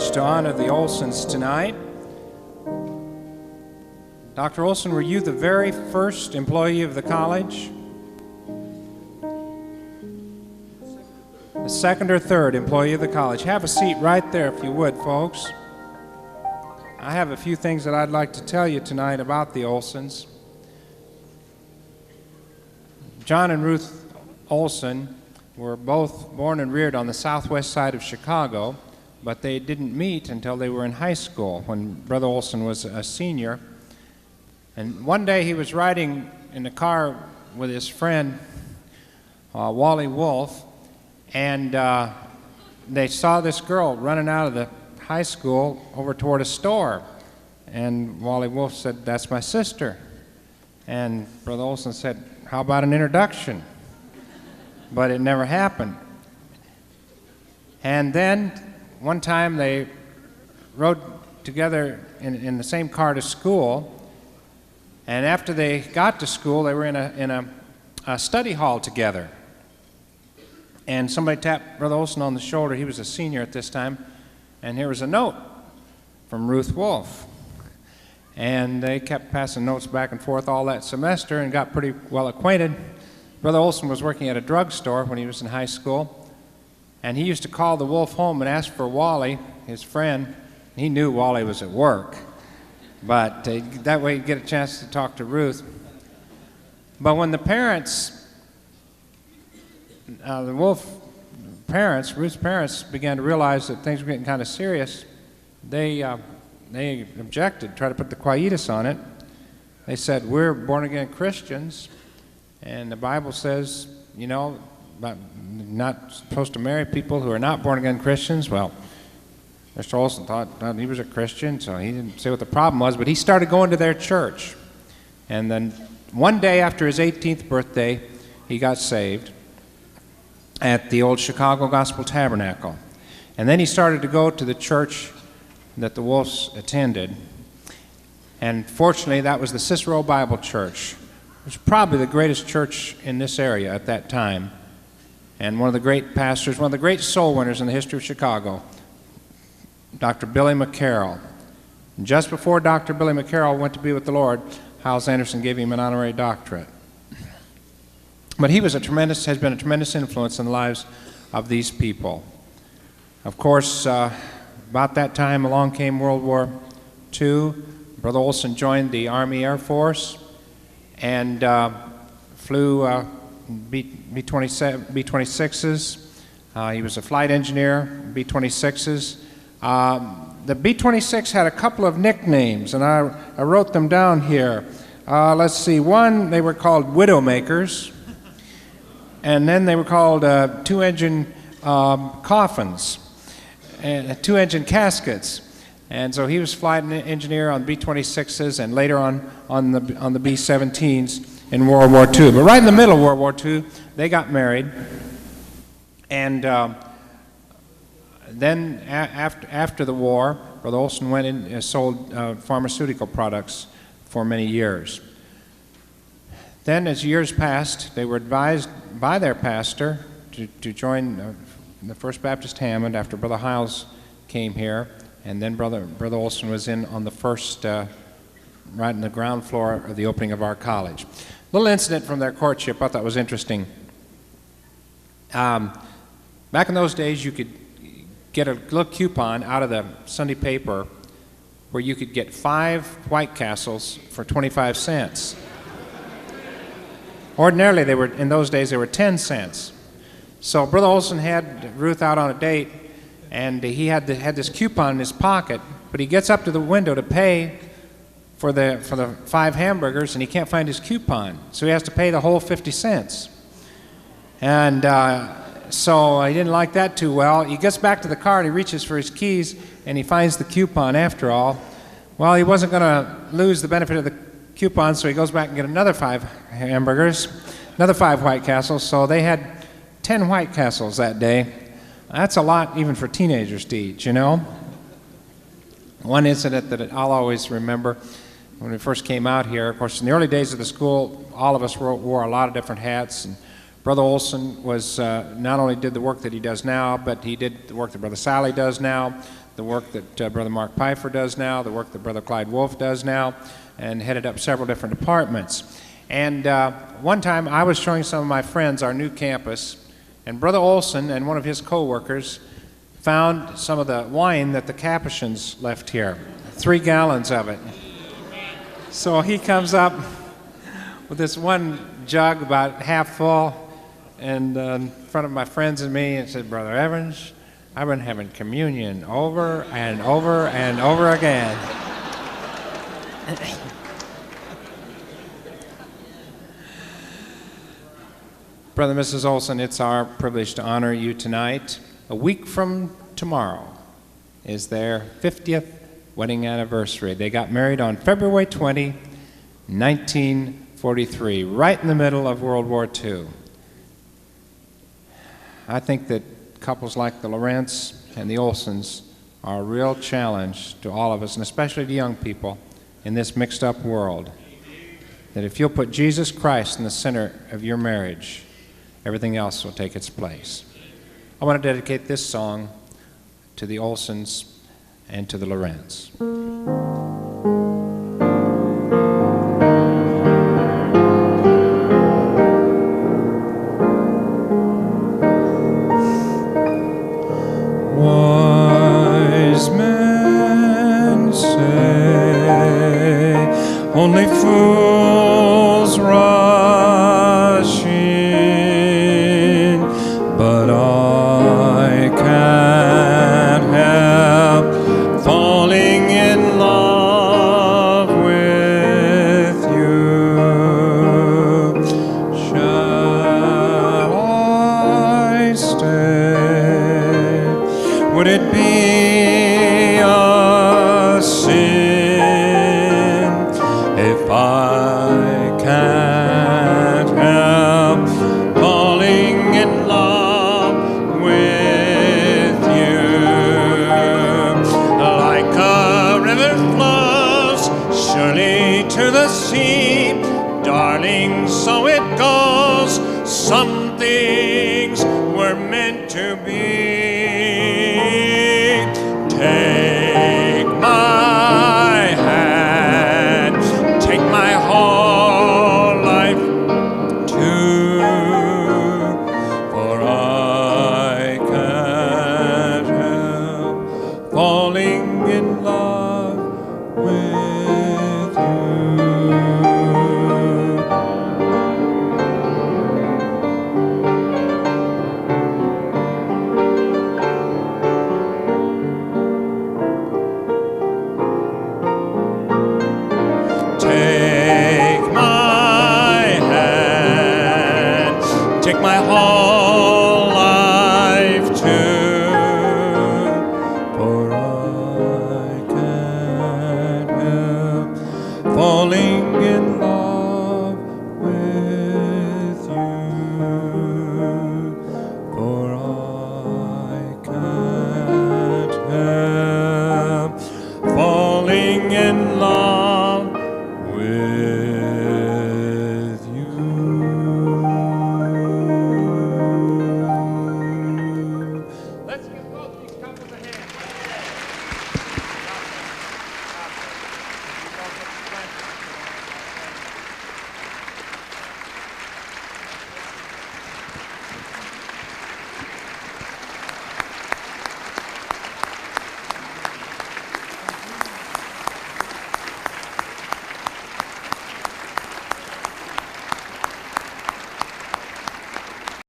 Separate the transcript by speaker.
Speaker 1: privilege to honor the Olsens tonight. Dr. Olsen, were you the very first employee of the college? The second or third employee of the college. Have a seat right there if you would, folks. I have a few things that I'd like to tell you tonight about the Olsens. John and Ruth Olsen were both born and reared on the southwest side of Chicago, but they didn't meet until they were in high school when Brother Olsen was a senior. And one day he was riding in the car with his friend, Wally Wolf, and they saw this girl running out of the high school over toward a store. And Wally Wolf said, "That's my sister." And Brother Olsen said, "How about an introduction?" But it never happened. And then one time they rode together in the same car to school, and after they got to school they were in a study hall together, and somebody tapped Brother Olsen on the shoulder. He was a senior at this time, and here was a note from Ruth Wolf. And they kept passing notes back and forth all that semester and got pretty well acquainted. Brother Olsen was working at a drugstore when he was in high school, and he used to call the Wolf home and ask for Wally, his friend. He knew Wally was at work, but that way he'd get a chance to talk to Ruth. But when the parents, the Wolf parents, Ruth's parents, began to realize that things were getting kind of serious, they objected, tried to put the quietus on it. They said, "We're born-again Christians, and the Bible says, you know, not supposed to marry people who are not born-again Christians." Well, Mr. Olsen thought he was a Christian, so he didn't say what the problem was, but he started going to their church. And then one day after his 18th birthday, he got saved at the old Chicago Gospel Tabernacle. And then he started to go to the church that the Wolves attended. And fortunately, that was the Cicero Bible Church. It was probably the greatest church in this area at that time, and one of the great pastors, one of the great soul winners in the history of Chicago, Dr. Billy McCarroll. And just before Dr. Billy McCarroll went to be with the Lord, Hyles-Anderson gave him an honorary doctorate. But he was has been a tremendous influence in the lives of these people. Of course, about that time along came World War II. Brother Olsen joined the Army Air Force and flew B-26s. He was a flight engineer, B-26s. The B-26 had a couple of nicknames, and I wrote them down here. Let's see, one, they were called Widowmakers, and then they were called two-engine coffins, and two-engine caskets. And so he was flight engineer on B-26s and later on the B-17s in World War II. But right in the middle of World War II, they got married. And then after the war, Brother Olsen went in and sold pharmaceutical products for many years. Then as years passed, they were advised by their pastor to join the First Baptist Hammond after Brother Hyles came here. And then Brother Olsen was in on the first, right in the ground floor of the opening of our college. Little incident from their courtship I thought was interesting. Back in those days, you could get a little coupon out of the Sunday paper where you could get 5 White Castles for 25 cents. Ordinarily, in those days, they were 10 cents. So Brother Olsen had Ruth out on a date, and he had this coupon in his pocket, but he gets up to the window to pay for the 5 hamburgers, and he can't find his coupon, so he has to pay the whole 50 cents. And so he didn't like that too well. He gets back to the car and he reaches for his keys, and he finds the coupon after all. Well, he wasn't going to lose the benefit of the coupon, so he goes back and gets another 5 hamburgers, another 5 White Castles, so they had 10 White Castles that day. That's a lot even for teenagers to eat, you know. One incident that I'll always remember when we first came out here, of course, in the early days of the school, all of us wore a lot of different hats, and Brother Olsen was not only did the work that he does now, but he did the work that Brother Sally does now, the work that Brother Mark Pfeiffer does now, the work that Brother Clyde Wolf does now, and headed up several different departments. And one time I was showing some of my friends our new campus, and Brother Olsen and one of his co-workers found some of the wine that the Capuchins left here, 3 gallons of it. So he comes up with this one jug about half full, and in front of my friends and me, and said, "Brother Evans, I've been having communion over and over and over again." Brother and Mrs. Olsen, it's our privilege to honor you tonight. A week from tomorrow is their 50th wedding anniversary. They got married on February 20, 1943, right in the middle of World War II. I think that couples like the Lorentz and the Olsens are a real challenge to all of us, and especially to young people in this mixed up world. That if you'll put Jesus Christ in the center of your marriage, everything else will take its place. I want to dedicate this song to the Olsens and to the Lorentz. Wise men say only fools rush in, but I can't help falling in love with you. Shall I stay? Would it be a sin if I can't help falling in love with you? Like a river flows surely to the sea, darling, so it goes. Some things were meant to be. Take